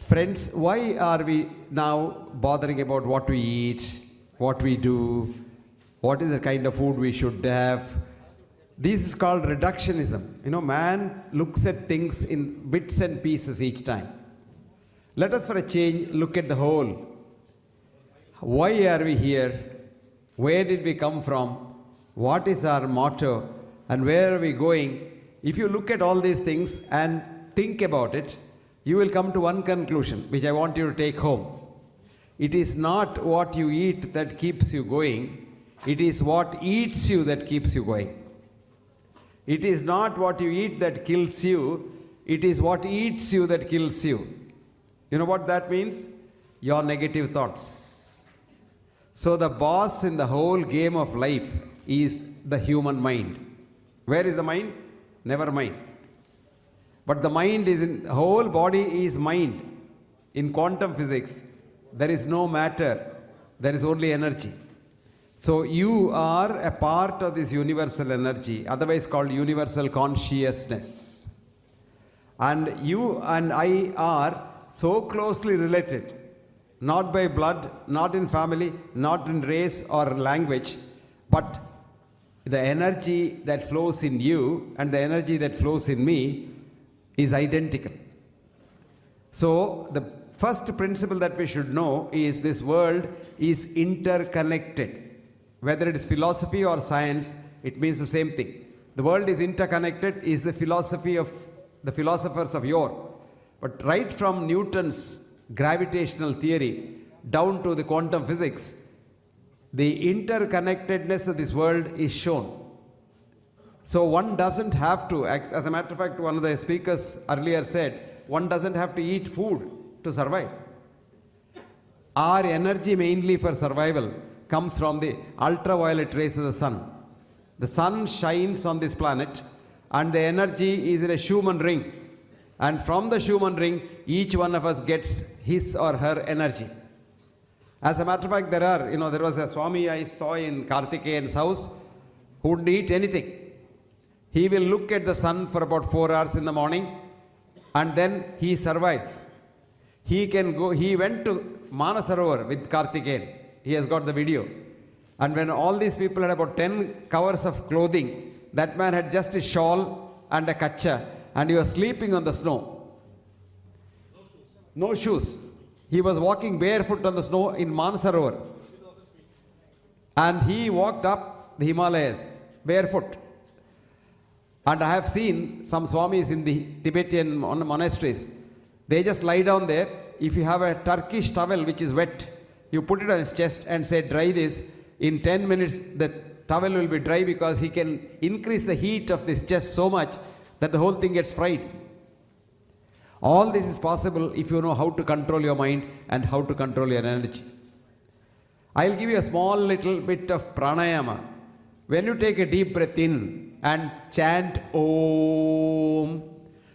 Friends, why are we now bothering about what we eat, what we do, what is the kind of food we should have? This is called reductionism. Man looks at things in bits and pieces each time. Let us, for a change, look at the whole. Why are we here? Where did we come from? What is our motto? And where are we going? If you look at all these things and think about it, you will come to one conclusion, which I want you to take home. It is not what you eat that keeps you going. It is what eats you that keeps you going. It is not what you eat that kills you. It is what eats you that kills you. You know what that means? Your negative thoughts. So the boss in the whole game of life is the human mind. Where is the mind? Never mind. But the mind is in, the whole body is mind. In quantum physics, there is no matter, there is only energy. So you are a part of this universal energy, otherwise called universal consciousness. And you and I are so closely related, not by blood, not in family, not in race or language, but the energy that flows in you and the energy that flows in me is identical. So the first principle that we should know is this world is interconnected. Whether it is philosophy or science, it means the same thing. The world is interconnected is the philosophy of the philosophers of yore. But right from Newton's gravitational theory down to the quantum physics, the interconnectedness of this world is shown. So one doesn't have to, as a matter of fact, one of the speakers earlier said, one doesn't have to eat food to survive. Our energy mainly for survival comes from the ultraviolet rays of the sun. The sun shines on this planet and the energy is in a Schumann ring. And from the Schumann ring, each one of us gets his or her energy. As a matter of fact, there was a Swami I saw in Karthikeyan's house who wouldn't eat anything. He will look at the sun for about 4 hours in the morning and then he survives. He went to Manasarovar with Karthikeyan. He has got the video. And when all these people had about 10 covers of clothing, that man had just a shawl and a kacha and he was sleeping on the snow. No shoes. He was walking barefoot on the snow in Manasarovar. And he walked up the Himalayas barefoot. And I have seen some Swamis in the Tibetan monasteries. They just lie down there. If you have a Turkish towel which is wet, you put it on his chest and say, dry this. In 10 minutes, the towel will be dry because he can increase the heat of this chest so much that the whole thing gets fried. All this is possible if you know how to control your mind and how to control your energy. I'll give you a small little bit of pranayama. When you take a deep breath in and chant Om,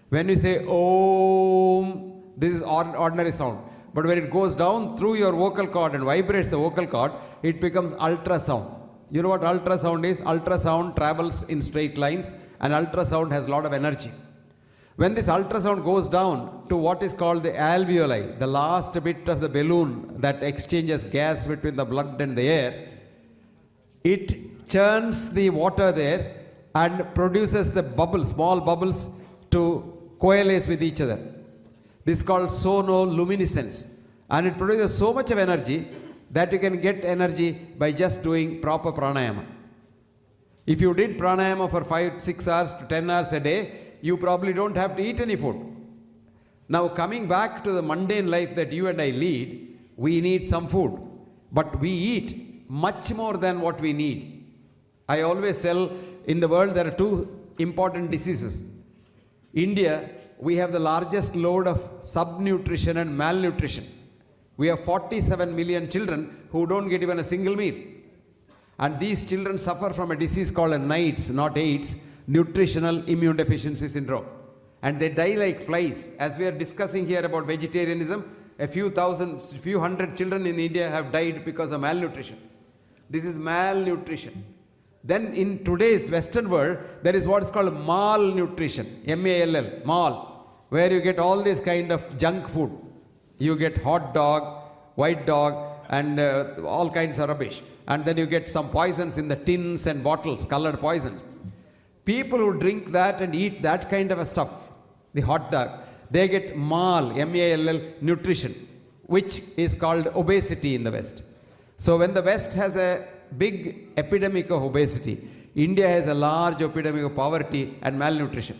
when you say Om, this is ordinary sound. But when it goes down through your vocal cord and vibrates the vocal cord, it becomes ultrasound. You know what ultrasound is? Ultrasound travels in straight lines and ultrasound has a lot of energy. When this ultrasound goes down to what is called the alveoli, the last bit of the balloon that exchanges gas between the blood and the air, it churns the water there and produces the bubbles, small bubbles to coalesce with each other. This is called sonoluminescence. And it produces so much of energy that you can get energy by just doing proper pranayama. If you did pranayama for 5, 6 hours to 10 hours a day, you probably don't have to eat any food. Now coming back to the mundane life that you and I lead, we need some food. But we eat much more than what we need. I always tell, in the world there are 2 important diseases. India, we have the largest load of subnutrition and malnutrition. We have 47 million children who don't get even a single meal. And these children suffer from a disease called NIDS, not AIDS, nutritional immune deficiency syndrome. And they die like flies. As we are discussing here about vegetarianism, a few hundred children in India have died because of malnutrition. This is malnutrition. Then in today's Western world, there is what is called malnutrition, M-A-L-L, mal, where you get all this kind of junk food. You get hot dog, white dog, and all kinds of rubbish. And then you get some poisons in the tins and bottles, colored poisons. People who drink that and eat that kind of a stuff, the hot dog, they get MAL, M-A-L-L, nutrition, which is called obesity in the West. So when the West has a big epidemic of obesity, India has a large epidemic of poverty and malnutrition.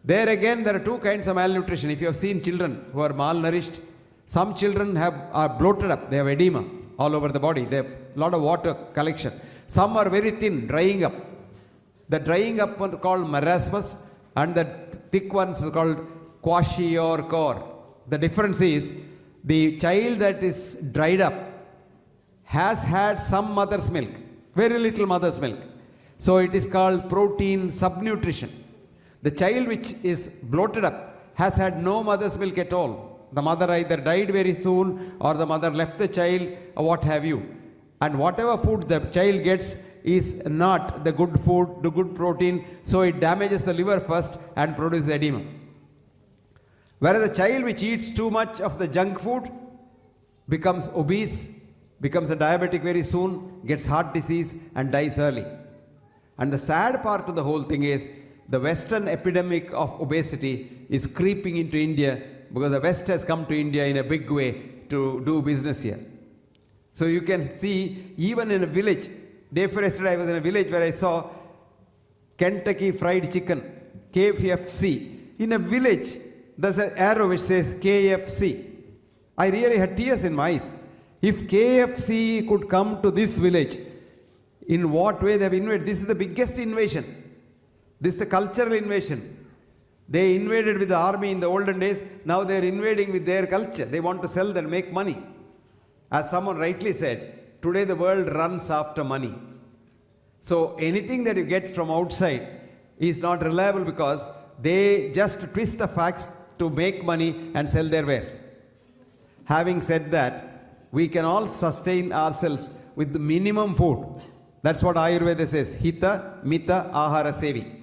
There again, there are two kinds of malnutrition. If you have seen children who are malnourished, some children are bloated up, they have edema all over the body, they have a lot of water collection. Some are very thin, drying up. The drying up one called marasmus, and the thick ones is called kwashiorkor. The difference is, the child that is dried up has had some mother's milk, very little mother's milk. So it is called protein subnutrition. The child which is bloated up has had no mother's milk at all. The mother either died very soon or the mother left the child or what have you. And whatever food the child gets is not the good food, the good protein, so it damages the liver first and produces edema. Whereas the child which eats too much of the junk food becomes obese, becomes a diabetic very soon, gets heart disease and dies early. And the sad part of the whole thing is the Western epidemic of obesity is creeping into India because the West has come to India in a big way to do business here. So you can see even in a village, day before yesterday I was in a village where I saw Kentucky Fried Chicken, KFC. In a village, there's an arrow which says KFC. I really had tears in my eyes. If KFC could come to this village, in what way they have invaded? This is the biggest invasion. This is the cultural invasion. They invaded with the army in the olden days. Now they are invading with their culture. They want to sell and make money. As someone rightly said, today the world runs after money. So anything that you get from outside is not reliable because they just twist the facts to make money and sell their wares. Having said that, we can all sustain ourselves with the minimum food. That's what Ayurveda says, Hita, Mita, Ahara, Sevi.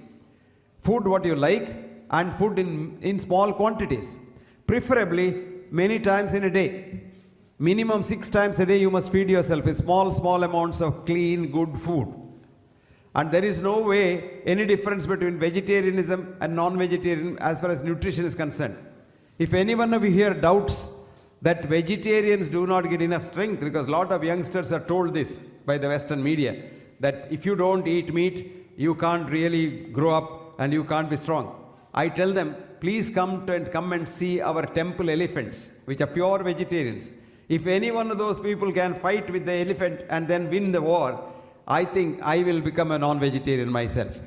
Food what you like and food in small quantities. Preferably many times in a day. Minimum 6 times a day you must feed yourself with small amounts of clean, good food. And there is no way any difference between vegetarianism and non-vegetarian as far as nutrition is concerned. If any one of you here doubts that vegetarians do not get enough strength, because a lot of youngsters are told this by the Western media, that if you don't eat meat, you can't really grow up and you can't be strong. I tell them, please come and see our temple elephants, which are pure vegetarians. If any one of those people can fight with the elephant and then win the war, I think I will become a non-vegetarian myself.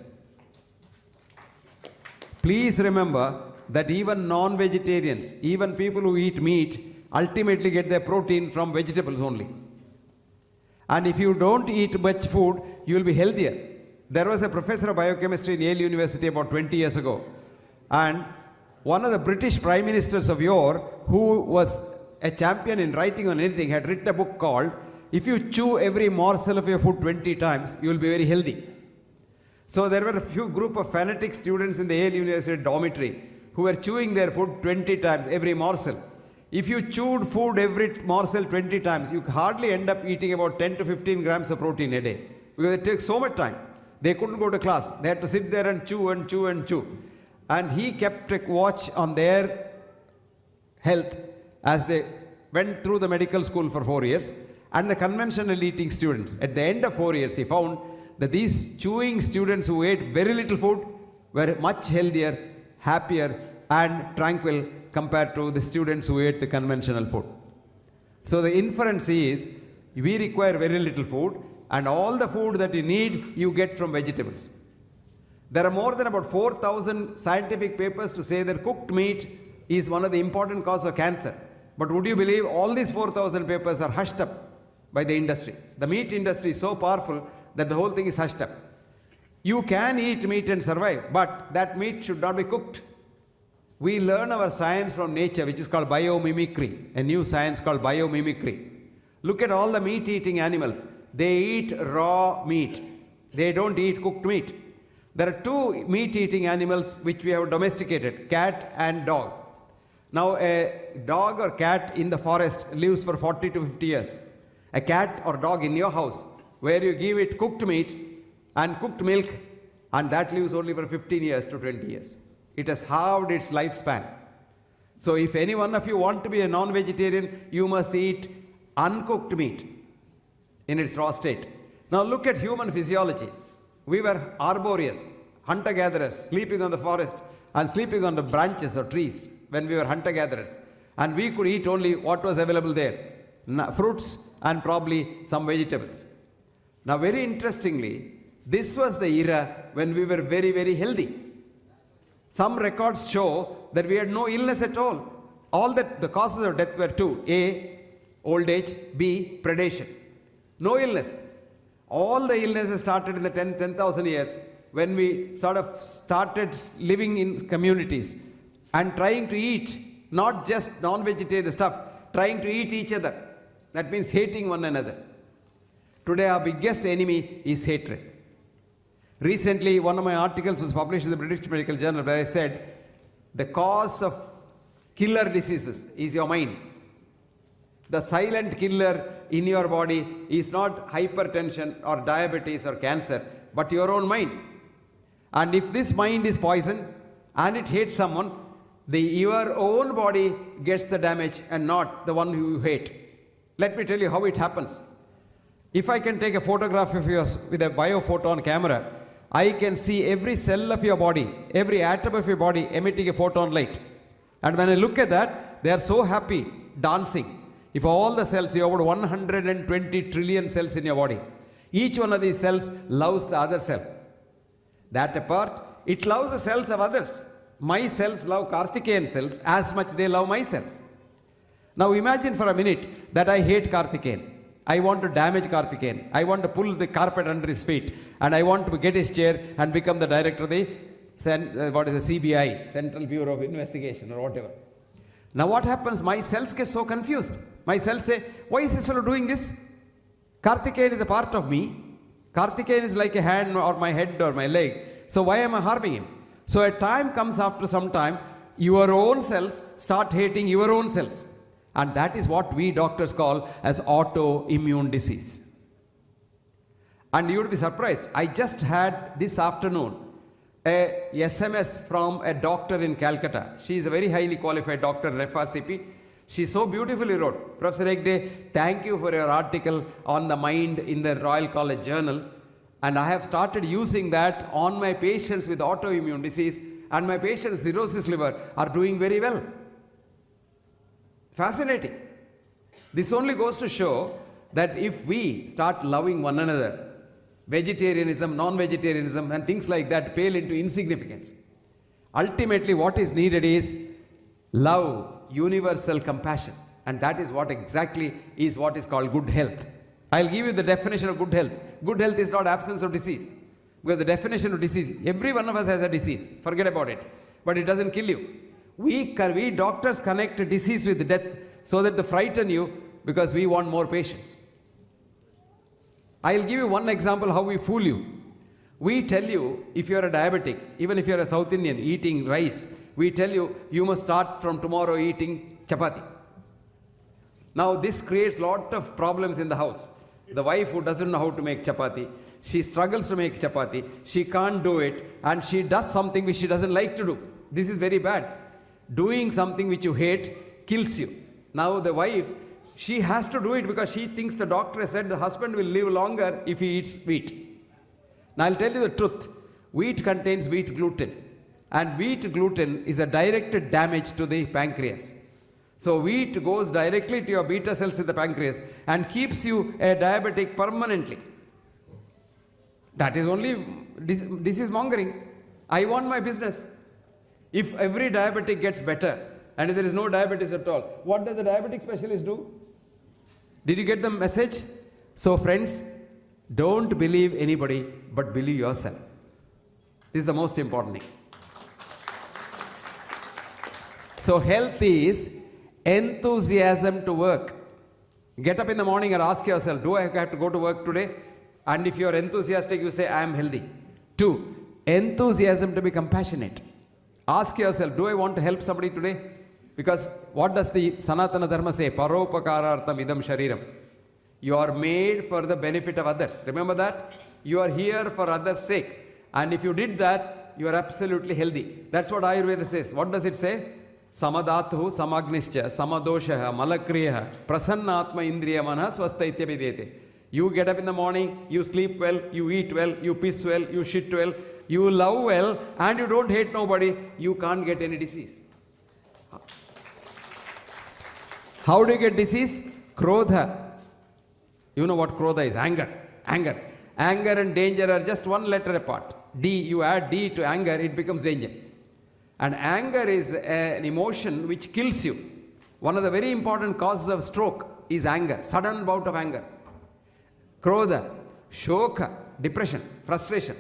Please remember that even non-vegetarians, even people who eat meat, ultimately get their protein from vegetables only. And if you don't eat much food, you will be healthier. There was a professor of biochemistry in Yale University about 20 years ago. And one of the British prime ministers of yore, who was a champion in writing on anything, had written a book called, If You Chew Every Morsel of Your Food 20 times, you will be very healthy. So there were a few group of fanatic students in the Yale University dormitory who were chewing their food 20 times, every morsel. If you chewed food every morsel 20 times, you hardly end up eating about 10 to 15 grams of protein a day. Because it takes so much time. They couldn't go to class. They had to sit there and chew and chew and chew. And he kept a watch on their health as they went through the medical school for 4 years. And the conventional eating students, at the end of 4 years, he found that these chewing students who ate very little food were much healthier, happier, and tranquil compared to the students who ate the conventional food. So the inference is, we require very little food, and all the food that you need, you get from vegetables. There are more than about 4,000 scientific papers to say that cooked meat is one of the important causes of cancer. But would you believe all these 4,000 papers are hushed up by the industry? The meat industry is so powerful that the whole thing is hushed up. You can eat meat and survive, but that meat should not be cooked. We learn our science from nature, which is called biomimicry, a new science called biomimicry. Look at all the meat-eating animals. They eat raw meat. They don't eat cooked meat. There are two meat-eating animals which we have domesticated, cat and dog. Now, a dog or cat in the forest lives for 40 to 50 years. A cat or dog in your house, where you give it cooked meat and cooked milk, and that lives only for 15 years to 20 years. It has halved its lifespan. So, if any one of you want to be a non-vegetarian, you must eat uncooked meat in its raw state. Now, look at human physiology. We were arboreous, hunter-gatherers, sleeping on the forest and sleeping on the branches or trees when we were hunter-gatherers. And we could eat only what was available there, fruits and probably some vegetables. Now, very interestingly, this was the era when we were very, very healthy. Some records show that we had no illness at all. All that the causes of death were two: A, old age; B, predation. No illness. All the illnesses started in the 10,000 years when we sort of started living in communities and trying to eat not just non-vegetarian stuff, trying to eat each other. That means hating one another. Today our biggest enemy is hatred. Recently, one of my articles was published in the British Medical Journal where I said, the cause of killer diseases is your mind. The silent killer in your body is not hypertension or diabetes or cancer, but your own mind. And if this mind is poisoned and it hates someone, your own body gets the damage and not the one who you hate. Let me tell you how it happens. If I can take a photograph of yours with a biophoton camera, I can see every cell of your body, every atom of your body emitting a photon light. And when I look at that, they are so happy, dancing. If all the cells, you have about 120 trillion cells in your body. Each one of these cells loves the other cell. That apart, it loves the cells of others. My cells love Karthikeyan cells as much they love my cells. Now imagine for a minute that I hate Karthikeyan. I want to damage Karthikeyan. I want to pull the carpet under his feet, and I want to get his chair and become the director of the CBI, Central Bureau of Investigation or whatever. Now what happens? My cells get so confused. My cells say, why is this fellow doing this? Karthikeyan is a part of me. Karthikeyan is like a hand or my head or my leg. So why am I harming him? So a time comes after some time, your own cells start hating your own cells. And that is what we doctors call as autoimmune disease. And you would be surprised. I just had this afternoon a SMS from a doctor in Calcutta. She is a very highly qualified doctor, Refa CP. She so beautifully wrote, Professor Hegde, thank you for your article on the mind in the Royal College Journal. And I have started using that on my patients with autoimmune disease, and my patients with cirrhosis liver are doing very well. Fascinating. This only goes to show that if we start loving one another, vegetarianism, non-vegetarianism and things like that pale into insignificance. Ultimately what is needed is love, universal compassion, and that is what exactly is what is called good health. I'll give you the definition of good health. Good health is not absence of disease, because the definition of disease, every one of us has a disease, forget about it, but it doesn't kill you. We doctors connect disease with death so that they frighten you because we want more patients. I'll give you one example how we fool you. We tell you, if you're a diabetic, even if you're a South Indian eating rice, we tell you, you must start from tomorrow eating chapati. Now this creates a lot of problems in the house. The wife who doesn't know how to make chapati, she struggles to make chapati, she can't do it, and she does something which she doesn't like to do. This is very bad. Doing something which you hate kills you. Now the wife, she has to do it because she thinks the doctor has said the husband will live longer if he eats wheat. Now I'll tell you the truth. Wheat contains wheat gluten, and wheat gluten is a direct damage to the pancreas. So wheat goes directly to your beta cells in the pancreas and keeps you a diabetic permanently. That is only disease mongering. I want my business. If every diabetic gets better and if there is no diabetes at all, what does the diabetic specialist do? Did you get the message? So friends, don't believe anybody but believe yourself. This is the most important thing. So health is enthusiasm to work. Get up in the morning and ask yourself, do I have to go to work today? And if you are enthusiastic, you say, I am healthy. 2, enthusiasm to be compassionate. Ask yourself, do I want to help somebody today? Because what does the Sanatana Dharma say? Paropakarartham idam shariram. You are made for the benefit of others. Remember that? You are here for others' sake. And if you did that, you are absolutely healthy. That's what Ayurveda says. What does it say? Samadatuhu samagnischa samadoshaha malakriyaha prasannatma indriyamana swasthaitya videte. You get up in the morning, you sleep well, you eat well, you piss well, you shit well, you love well, and you don't hate nobody, you can't get any disease. How do you get disease? Krodha. You know what krodha is? Anger. Anger. Anger and danger are just one letter apart. D, you add D to anger, it becomes danger. And anger is an emotion which kills you. One of the very important causes of stroke is anger, sudden bout of anger. Krodha, shoka, depression, frustration.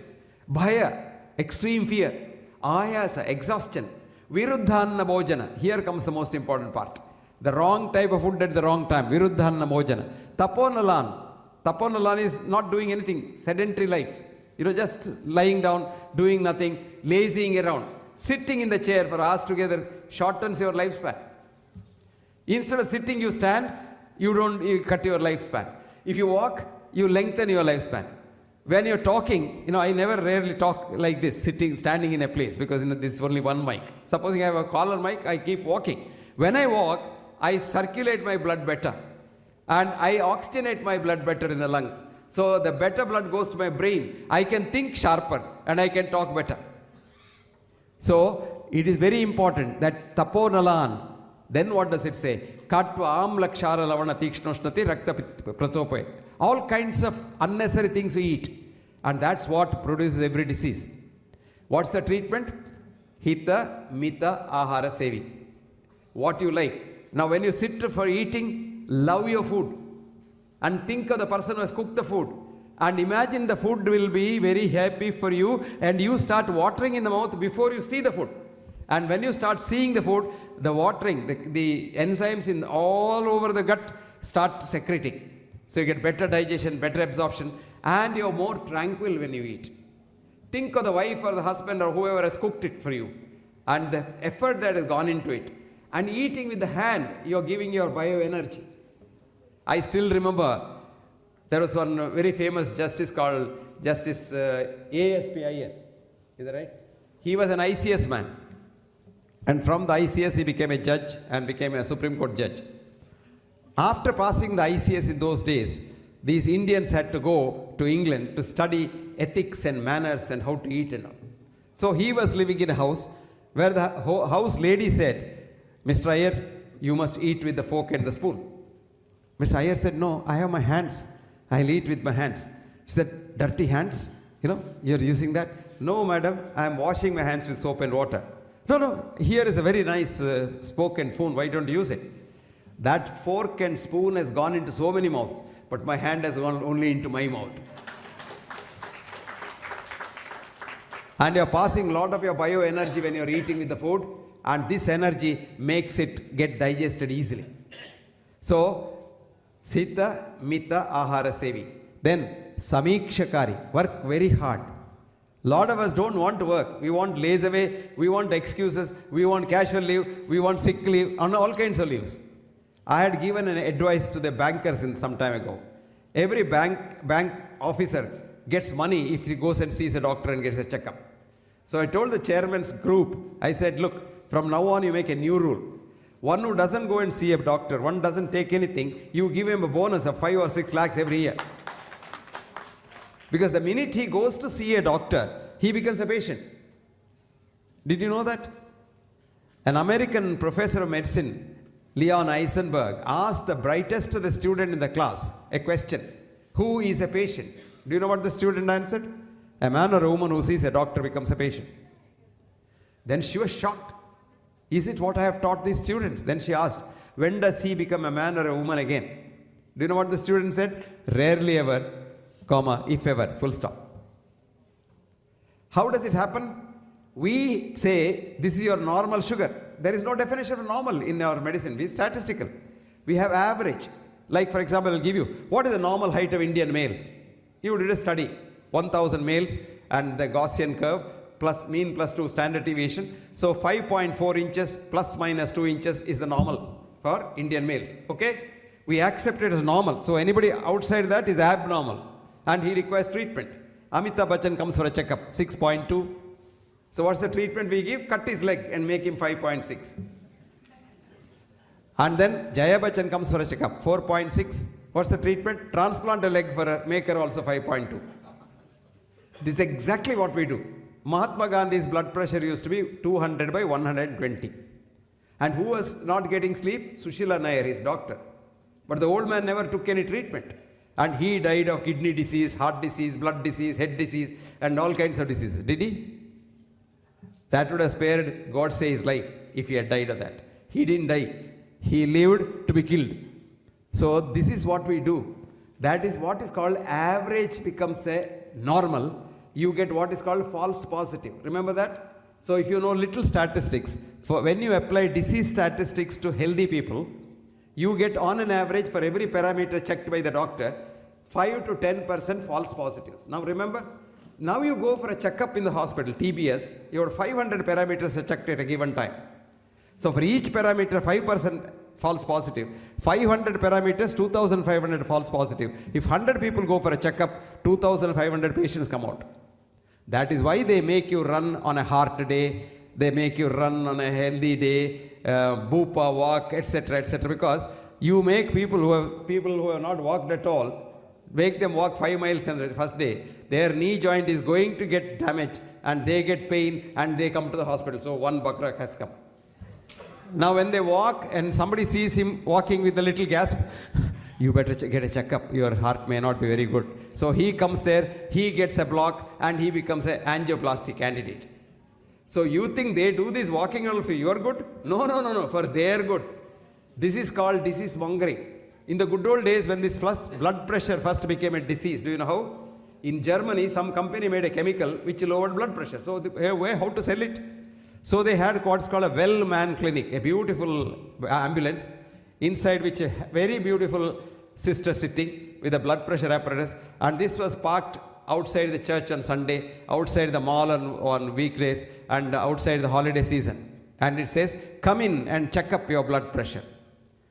Bhaya, extreme fear. Ayasa, exhaustion. Viruddhanna bhojana, here comes the most important part. The wrong type of food at the wrong time. Viruddhanna bhojana. Taponalan. Taponalan is not doing anything, sedentary life. Just lying down, doing nothing, lazying around. Sitting in the chair for hours together shortens your lifespan. Instead of sitting, you stand, you cut your lifespan. If you walk, you lengthen your lifespan. When you're talking, I rarely talk like this, standing in a place, because this is only one mic. Supposing I have a collar mic, I keep walking. When I walk, I circulate my blood better. And I oxygenate my blood better in the lungs. So the better blood goes to my brain. I can think sharper and I can talk better. So it is very important that taponalan. Then what does it say? Katva amla kshara lavana tikshnoshnati rakta pratopay. All kinds of unnecessary things we eat. And that's what produces every disease. What's the treatment? Hita mita ahara sevi. What you like. Now when you sit for eating, love your food. And think of the person who has cooked the food. And imagine the food will be very happy for you, and you start watering in the mouth before you see the food. And when you start seeing the food, the watering, the enzymes in all over the gut start secreting. So you get better digestion, better absorption, and you're more tranquil when you eat. Think of the wife or the husband or whoever has cooked it for you, and the effort that has gone into it. And eating with the hand, you're giving your bioenergy. I still remember there was one very famous justice called Justice A.S.P. Iyer. Is that right? He was an ICS man. And from the ICS, he became a judge and became a Supreme Court judge. After passing the ICS in those days, these Indians had to go to England to study ethics and manners and how to eat and all. So he was living in a house where the house lady said, Mr. Iyer, you must eat with the fork and the spoon. Mr. Iyer said, no, I have my hands. I'll eat with my hands. She said, dirty hands? You're using that? No, madam, I'm washing my hands with soap and water. No, here is a very nice fork and spoon. Why don't you use it? That fork and spoon has gone into so many mouths, but my hand has gone only into my mouth. And you're passing a lot of your bioenergy when you're eating with the food, and this energy makes it get digested easily. So, Sita, Mita, Ahara Sevi. Then, Samikshakari, work very hard. Lot of us don't want to work. We want lazy away, we want excuses, we want casual leave, we want sick leave, and all kinds of leaves. I had given an advice to the bankers some time ago. Every bank officer gets money if he goes and sees a doctor and gets a checkup. So I told the chairman's group, I said, look, from now on you make a new rule. One who doesn't go and see a doctor, one doesn't take anything, you give him a bonus of 5 or 6 lakhs every year. Because the minute he goes to see a doctor, he becomes a patient. Did you know that? An American professor of medicine, Leon Eisenberg, asked the brightest of the student in the class a question. Who is a patient? Do you know what the student answered? A man or a woman who sees a doctor becomes a patient. Then she was shocked. Is it what I have taught these students? Then she asked, when does he become a man or a woman again? Do you know what the student said? Rarely ever, comma, if ever, full stop. How does it happen? We say, this is your normal sugar. There is no definition of normal in our medicine. We statistical. We have average. Like, for example, I'll give you, what is the normal height of Indian males? You did a study, 1,000 males and the Gaussian curve, plus mean plus 2 standard deviation. So 5.4 inches plus minus 2 inches is the normal for Indian males. Okay? We accept it as normal. So anybody outside that is abnormal and he requires treatment. Amitabh Bachchan comes for a checkup, 6.2. So what's the treatment we give? Cut his leg and make him 5.6. And then Jaya Bachchan comes for a checkup, 4.6. What's the treatment? Transplant a leg for a maker also 5.2. This is exactly what we do. Mahatma Gandhi's blood pressure used to be 200 by 120. And who was not getting sleep? Sushila Nair, his doctor. But the old man never took any treatment. And he died of kidney disease, heart disease, blood disease, head disease, and all kinds of diseases. Did he? That would have spared Godse his life if he had died of that. He didn't die. He lived to be killed. So this is what we do. That is what is called average becomes a normal. You get what is called false positive. Remember that? So if you know little statistics, for when you apply disease statistics to healthy people, you get on an average for every parameter checked by the doctor, 5 to 10% false positives. Now remember, now you go for a checkup in the hospital, TBS, your 500 parameters are checked at a given time. So for each parameter, 5% false positive. 500 parameters, 2,500 false positive. If 100 people go for a checkup, 2,500 patients come out. That is why they make you run on a heart day, they make you run on a healthy day, Bupa walk, etc., etc. Because you make people who have not walked at all, make them walk 5 miles in the first day. Their knee joint is going to get damaged and they get pain and they come to the hospital. So one bakrak has come. Now when they walk and somebody sees him walking with a little gasp, you better get a checkup, your heart may not be very good. So he comes there, he gets a block and he becomes an angioplasty candidate. So you think they do this walking only for your good? No, for their good. This is called disease mongering. In the good old days when this blood pressure first became a disease, do you know how? In Germany, some company made a chemical which lowered blood pressure. So how to sell it? So they had what's called a Well-Man clinic, a beautiful ambulance, inside which a very beautiful sister sitting with a blood pressure apparatus. And this was parked outside the church on Sunday, outside the mall on weekdays, and outside the holiday season. And it says, come in and check up your blood pressure.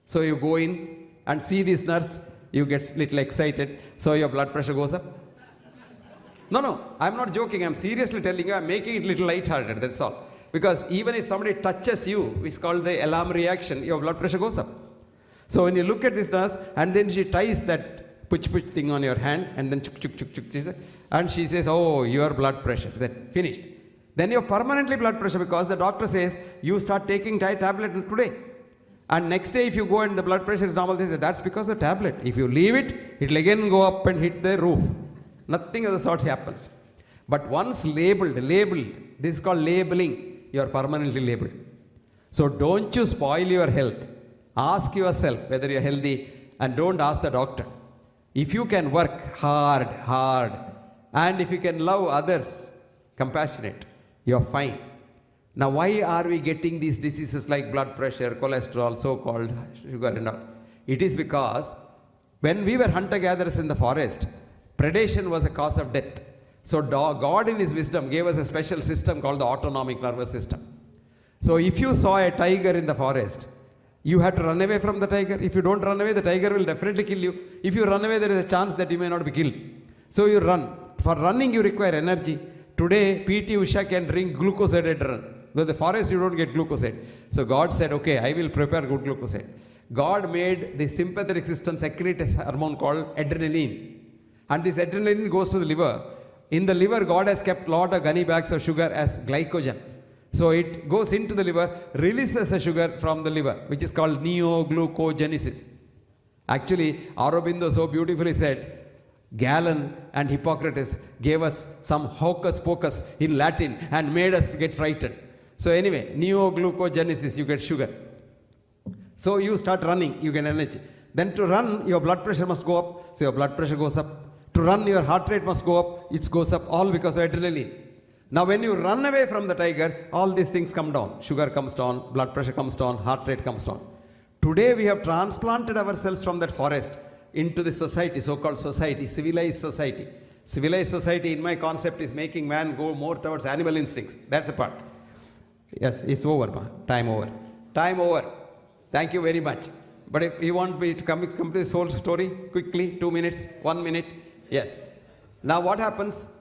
So you go in and see this nurse, you get little excited, so your blood pressure goes up. No, I'm not joking, I'm seriously telling you, I'm making it little light-hearted, that's all. Because even if somebody touches you, it's called the alarm reaction, your blood pressure goes up. So when you look at this nurse, and then she ties that puch thing on your hand, and then chuk, and she says, oh, your blood pressure, then finished. Then your permanently blood pressure, because the doctor says, you start taking tablet today. And next day if you go and the blood pressure is normal, they say, that's because of the tablet. If you leave it, it will again go up and hit the roof. Nothing of the sort happens. But once labeled, this is called labeling. You are permanently labeled. So don't you spoil your health. Ask yourself whether you are healthy and don't ask the doctor. If you can work hard, and if you can love others, compassionate, you are fine. Now why are we getting these diseases like blood pressure, cholesterol, so-called sugar and all? It is because when we were hunter-gatherers in the forest, predation was a cause of death. So God in His wisdom gave us a special system called the autonomic nervous system. So if you saw a tiger in the forest, you had to run away from the tiger. If you don't run away, the tiger will definitely kill you. If you run away, there is a chance that you may not be killed. So you run. For running, you require energy. Today, P.T. Usha can drink glucoside to run. With the forest, you don't get glucoside. So God said, okay, I will prepare good glucoside. God made the sympathetic system secrete a hormone called adrenaline. And this adrenaline goes to the liver. In the liver, God has kept a lot of gunny bags of sugar as glycogen. So it goes into the liver, releases the sugar from the liver, which is called neoglucogenesis. Actually, Aurobindo so beautifully said, Galen and Hippocrates gave us some hocus pocus in Latin and made us get frightened. So anyway, neoglucogenesis, you get sugar. So you start running, you get energy. Then to run, your blood pressure must go up, so your blood pressure goes up. To run, your heart rate must go up, it goes up, all because of adrenaline. Now when you run away from the tiger, all these things come down. Sugar comes down, blood pressure comes down, heart rate comes down. Today we have transplanted ourselves from that forest into the society, so-called society, civilized society. Civilized society, in my concept, is making man go more towards animal instincts. That's the part. Yes, it's over, ma. Time over. Time over. Thank you very much. But if you want me to complete this whole story quickly, 2 minutes, 1 minute, yes. Now what happens?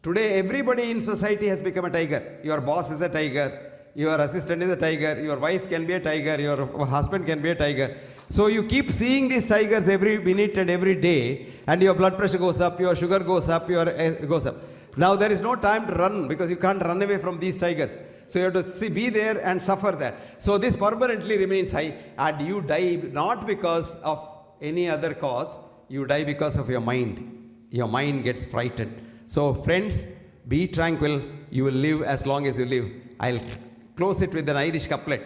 Today everybody in society has become a tiger. Your boss is a tiger. Your assistant is a tiger. Your wife can be a tiger. Your husband can be a tiger. So you keep seeing these tigers every minute and every day, and your blood pressure goes up, your sugar goes up, your goes up. Now there is no time to run because you can't run away from these tigers. So you have to be there and suffer that. So this permanently remains high, and you die not because of any other cause, you die because of your mind. Your mind gets frightened. So friends, be tranquil, you will live as long as you live. I'll close it with an Irish couplet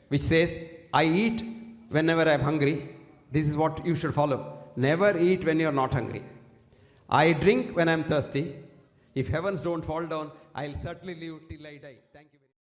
which says, I eat whenever I'm hungry. This is what you should follow. Never eat when you're not hungry. I drink when I'm thirsty. If heavens don't fall down, I'll certainly live till I die. Thank you.